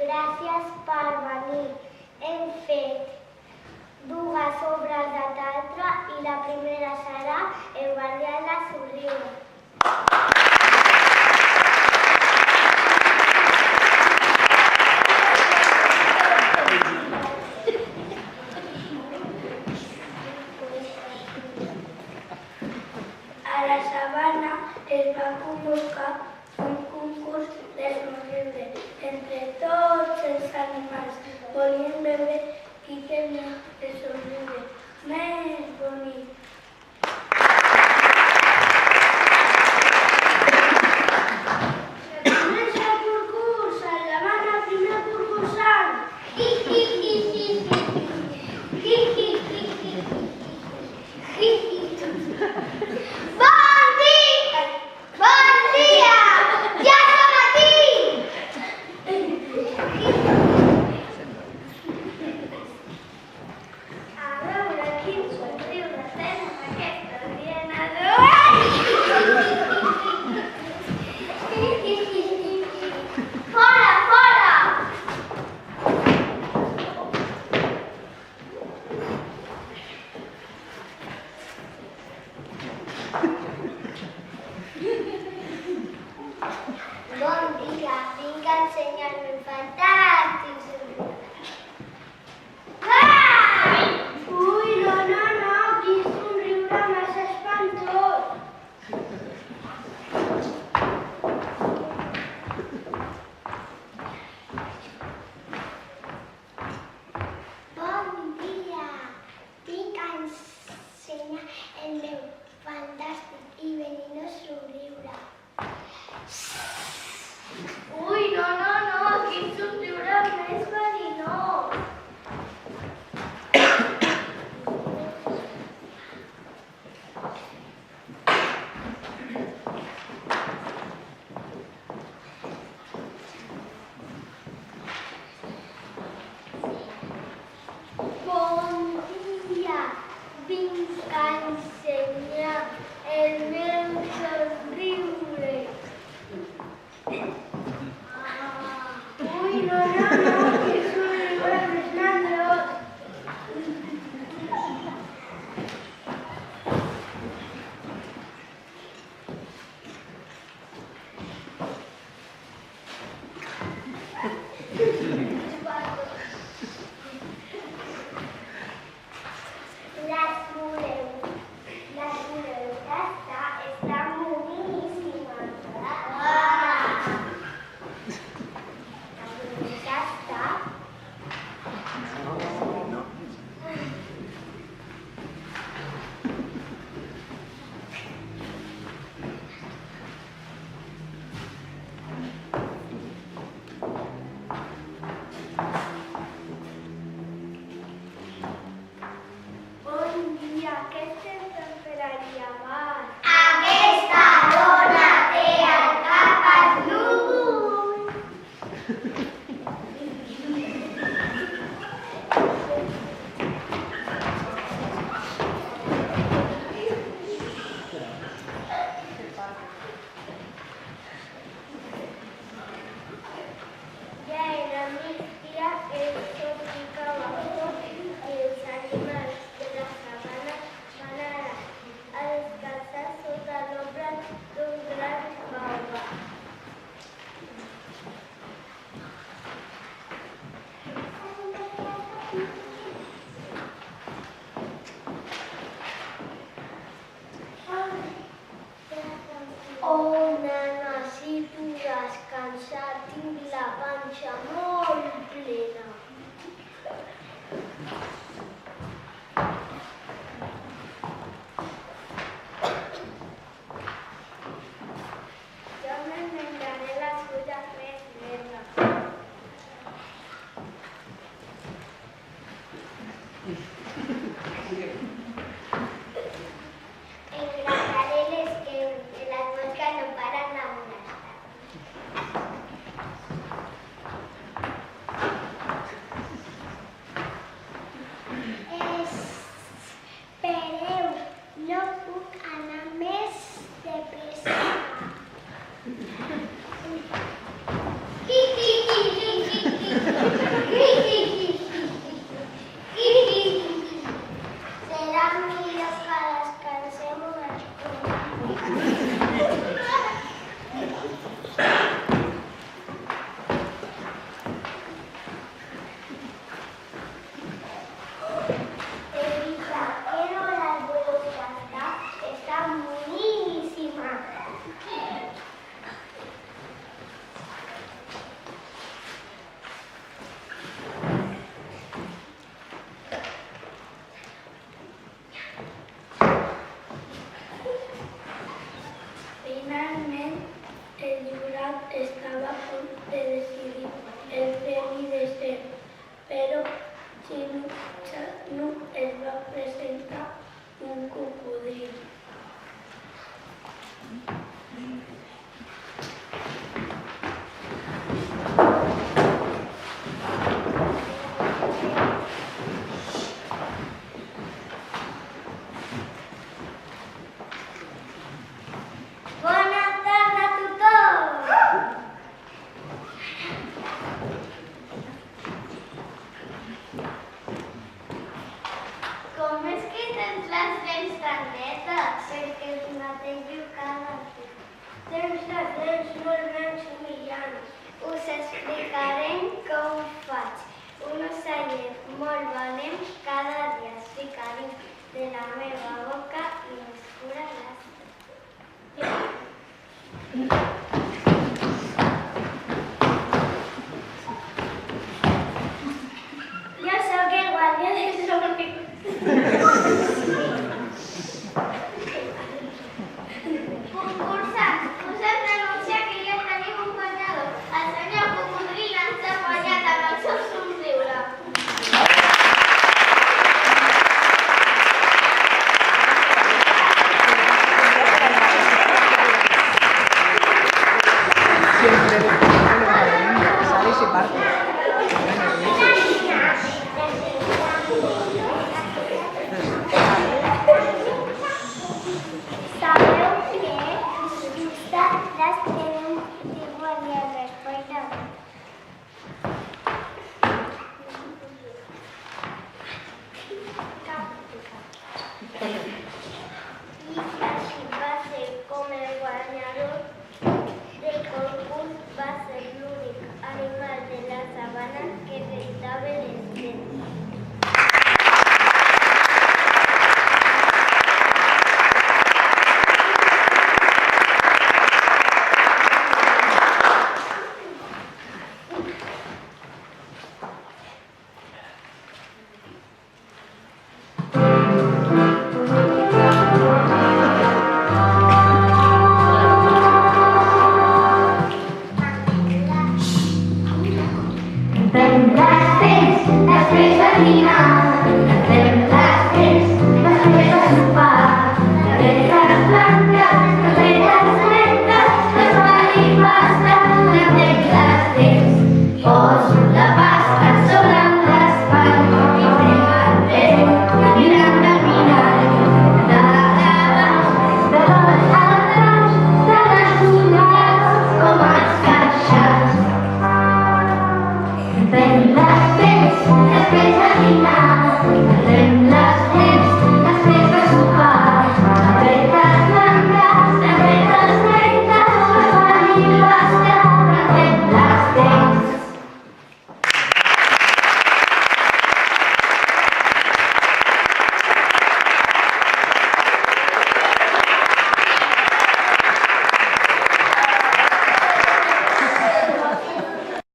gràcies per venir. Hem fet dues obres de teatre i la primera serà El guardià de somriure. A la sabana es va convocar un concurs de somriure entre tots els animals. Volien veure qui tenia el somriure més bonic. Comença el concurs, endavant el primer concursant. Bon dia! Ja som aquí! A veure quin somriure tenen aquestes hienes. Fora, fora! Bon dia, vinc a ensenyar-me un fantàstic somriure. Ui, no, quin somriure massa espantós. Bon dia, vinc a ensenyar el meu fantàstic i verinós somriure. Ui, no, quin somriure més verinós. Bon dia, vinc a ensenyar el meu somriure. Ui, no, quin somriure més mandrós. Les voleu tastar? Estan boníssimes. Les voleu tastar? Bon dia, què estem fent per allà baix? Aquesta dona té el cap als núvols. Ja era migdia, el sol ficava fort i els animals de la sabana van anar a descansar sota l'ombra d'un gran baobab. Oh, necessito descansar, tinc la panxa molt plena. Jo me'n menjaré les fulles més verdes. Engrasaré l'esquena, que les mosques no paren de molestar. de ser, però Chinu es va presentar un cocodril. Bona tarda a tothom! Com és que tens les dents tan netes? Perquè es netejo cada dia. Tens les dents molt grans i millants. Us explicarem com ho faig. Un ocellet molt valent cada dia es fica dins de la meva boca i m'escura les dents. Jo sóc el guàrdia dels somriures. Concursants, us hem d'anunciar que ja tenim un guanyador. El senyor Cocodril ens ha guanyat amb el seu somriure. Sale y se parte. Sabeu què? Les tenim igual i el respecte. I així va ser com el guanyador del concurs va ser l'únic animal de la sabana que rentava les dents. Tendrás tres, las tres al final.